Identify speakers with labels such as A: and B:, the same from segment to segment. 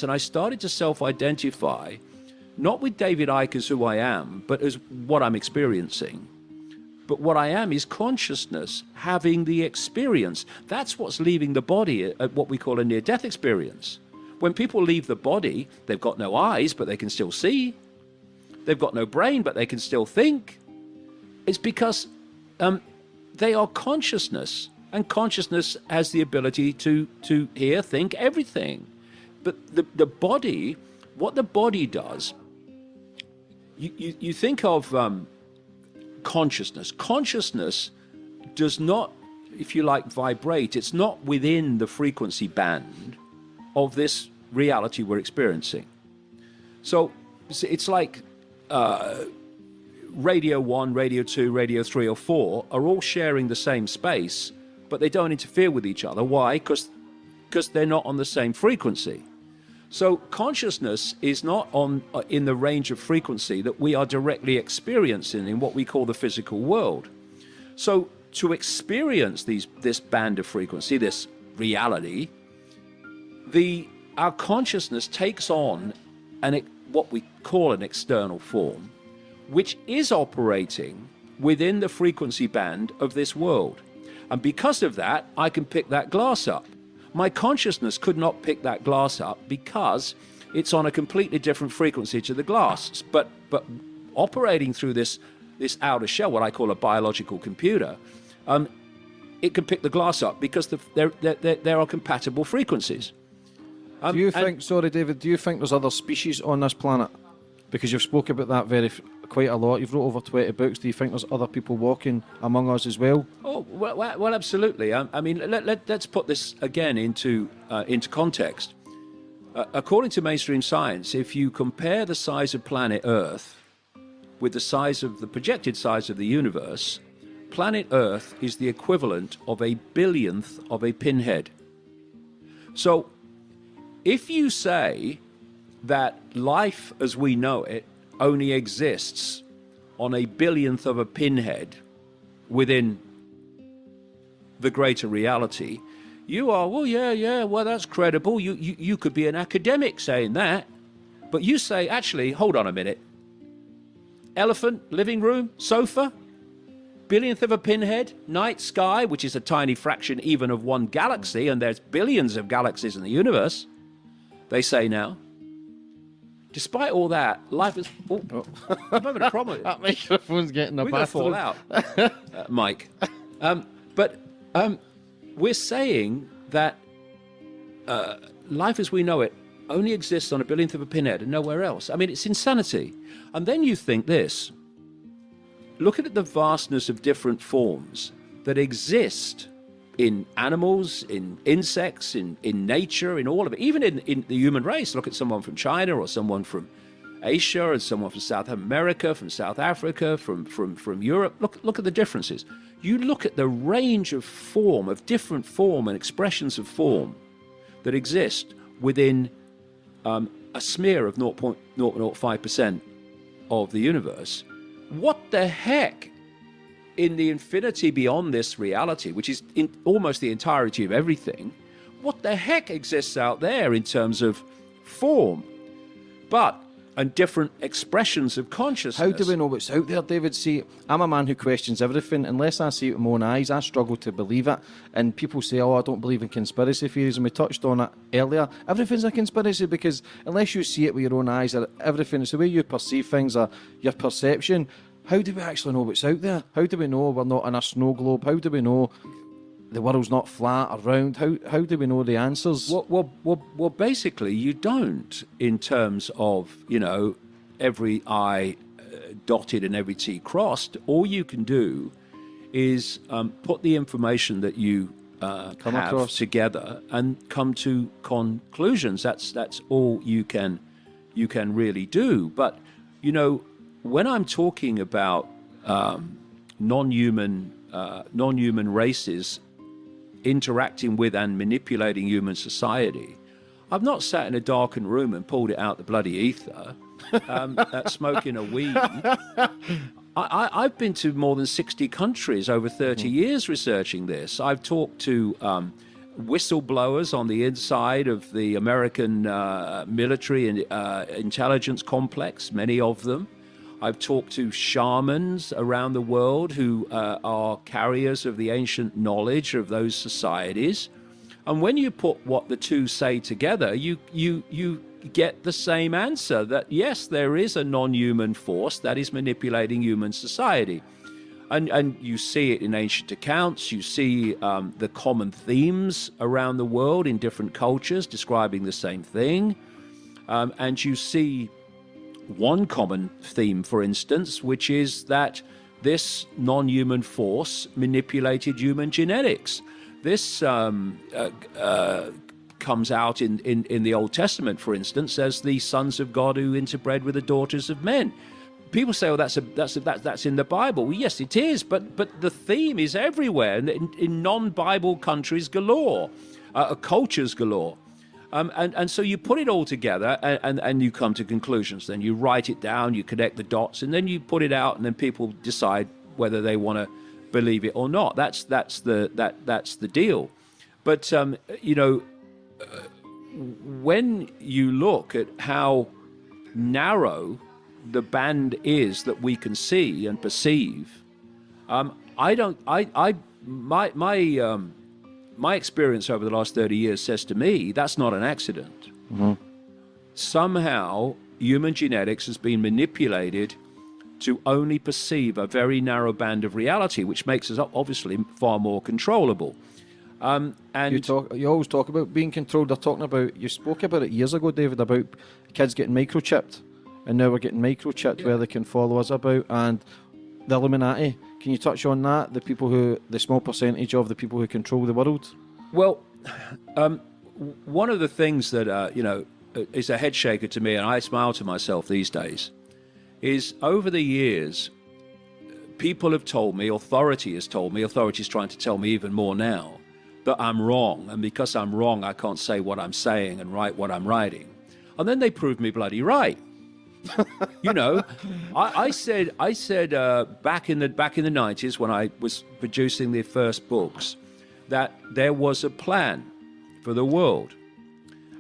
A: And I started to self-identify, not with David Icke as who I am, but as what I'm experiencing. But what I am is consciousness having the experience. That's what's leaving the body at what we call a near-death experience. When people leave the body, they've got no eyes, but they can still see. They've got no brain, but they can still think. It's because they are consciousness, and consciousness has the ability to hear, think, everything. But the body, what the body does, you think of consciousness. Consciousness does not, if you like, vibrate. It's not within the frequency band of this reality we're experiencing. So it's like Radio 1, Radio 2, Radio 3 or 4 are all sharing the same space, but they don't interfere with each other. Why? Because they're not on the same frequency. So consciousness is not in the range of frequency that we are directly experiencing in what we call the physical world. So to experience this band of frequency, this reality, our consciousness takes on what we call an external form, which is operating within the frequency band of this world. And because of that, I can pick that glass up. My consciousness could not pick that glass up because it's on a completely different frequency to the glass. But operating through this outer shell, what I call a biological computer, it can pick the glass up because there are compatible frequencies.
B: Do you think, sorry David, do you think there's other species on this planet? Because you've spoke about that quite a lot. You've wrote over 20 books. Do you think there's other people walking among us as well?
A: Oh, well absolutely. I mean, let's put this again into context. According to mainstream science, if you compare the size of planet Earth with the projected size of the universe, planet Earth is the equivalent of a billionth of a pinhead. So if you say that life as we know it only exists on a billionth of a pinhead within the greater reality, you are, well, that's credible. You could be an academic saying that. But you say, actually, hold on a minute. Elephant, living room, sofa, billionth of a pinhead, night sky, which is a tiny fraction even of one galaxy, and there's billions of galaxies in the universe, they say now. Despite all that, life is... Oh, I'm having a problem.
B: That microphone's getting a
A: We're going to fall out, Mike. But we're saying that life as we know it only exists on a billionth of a pinhead and nowhere else. I mean, it's insanity. And then you think this. Look at the vastness of different forms that exist in animals, in insects, in nature, in all of it. Even in the human race. Look at someone from China or someone from Asia and someone from South America, from South Africa, from Europe. Look at the differences. You look at the range of form, of different form and expressions of form that exist within a smear of 0.005% of the universe. What the heck? In the infinity beyond this reality, which is in almost the entirety of everything, what the heck exists out there in terms of form, and different expressions of consciousness?
B: How do we know what's out there, David? See, I'm a man who questions everything. Unless I see it with my own eyes, I struggle to believe it. And people say, I don't believe in conspiracy theories, and we touched on it earlier. Everything's a conspiracy because unless you see it with your own eyes, everything, it's the way you perceive things, or your perception. How do we actually know what's out there? How do we know we're not in a snow globe? How do we know the world's not flat or round? How do we know the answers?
A: Well, basically, you don't, in terms of, every I dotted and every T crossed. All you can do is put the information that you come across together and come to conclusions. That's all you can really do. But, when I'm talking about non-human races interacting with and manipulating human society, I've not sat in a darkened room and pulled it out the bloody ether, smoking a weed. I've been to more than 60 countries over 30 years researching this. I've talked to whistleblowers on the inside of the American military and intelligence complex, many of them. I've talked to shamans around the world who are carriers of the ancient knowledge of those societies. And when you put what the two say together, you get the same answer, that yes, there is a non-human force that is manipulating human society. And you see it in ancient accounts. You see the common themes around the world in different cultures describing the same thing. And you see one common theme, for instance, which is that this non-human force manipulated human genetics. This comes out in the Old Testament, for instance, as the sons of God who interbred with the daughters of men. People say, "Oh, that's in the Bible." Well, yes, it is, but the theme is everywhere in non-Bible countries galore, cultures galore. And so you put it all together and you come to conclusions. Then you write it down, you connect the dots, and then you put it out, and then people decide whether they want to believe it or not. That's the deal. But when you look at how narrow the band is that we can see and perceive, my experience over the last 30 years says to me that's not an accident. Mm-hmm. Somehow human genetics has been manipulated to only perceive a very narrow band of reality, which makes us obviously far more controllable. And
B: you always talk about being controlled. You spoke about it years ago, David, about kids getting microchipped, and now we're getting microchipped where they can follow us about, and the Illuminati. Can you touch on that? The small percentage of the people who control the world?
A: Well, one of the things that is a head shaker to me, and I smile to myself these days, is over the years, people have told me, authority is trying to tell me even more now, that I'm wrong, and because I'm wrong, I can't say what I'm saying and write what I'm writing. And then they prove me bloody right. I said back in the 90s when I was producing the first books that there was a plan for the world,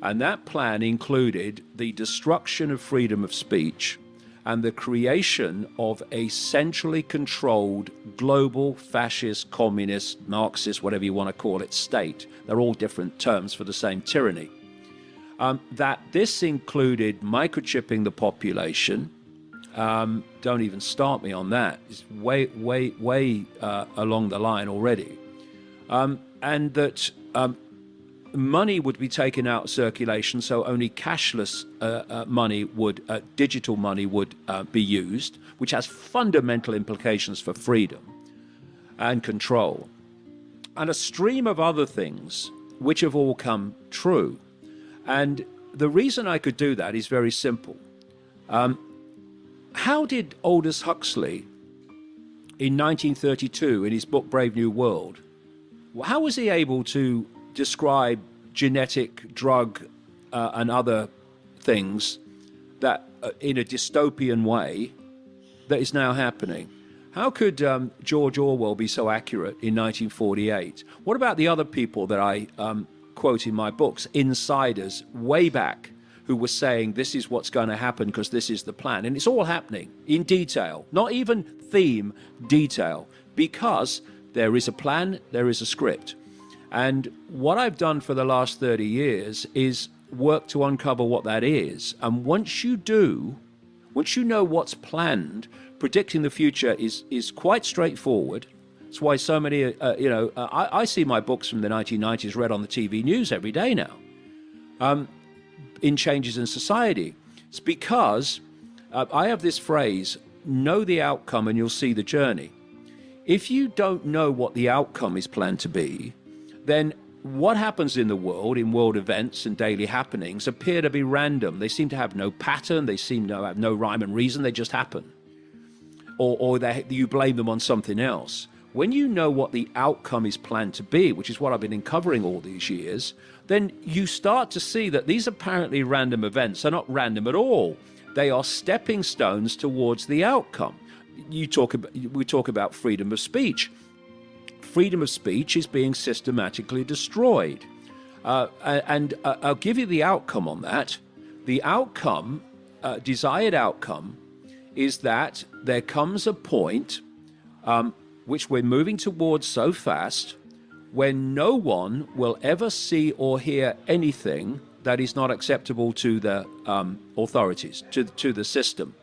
A: and that plan included the destruction of freedom of speech and the creation of a centrally controlled global fascist, communist, Marxist, whatever you want to call it, state. They're all different terms for the same tyranny. That this included microchipping the population. Don't even start me on that. It's way along the line already. And that money would be taken out of circulation, so only cashless digital money would be used, which has fundamental implications for freedom and control. And a stream of other things which have all come true. And the reason I could do that is very simple. How did Aldous Huxley, in 1932, in his book Brave New World, how was he able to describe genetic, drug, and other things that in a dystopian way that is now happening? How could George Orwell be so accurate in 1948? What about the other people that I quote in my books, insiders way back, who were saying this is what's going to happen because this is the plan? And it's all happening in detail, not even theme, detail, because there is a plan, there is a script. And what I've done for the last 30 years is work to uncover what that is. And once you know what's planned, predicting the future is quite straightforward. That's why so many, I see my books from the 1990s read on the TV news every day now, in changes in society. It's because I have this phrase, know the outcome and you'll see the journey. If you don't know what the outcome is planned to be, then what happens in the world, in world events and daily happenings, appear to be random. They seem to have no pattern, they seem to have no rhyme and reason, they just happen. Or you blame them on something else. When you know what the outcome is planned to be, which is what I've been uncovering all these years, then you start to see that these apparently random events are not random at all. They are stepping stones towards the outcome. We talk about freedom of speech. freedom of speech is being systematically destroyed. And I'll give you the outcome on that. The outcome, desired outcome, is that there comes a point which we're moving towards so fast when no one will ever see or hear anything that is not acceptable to the authorities, to the system.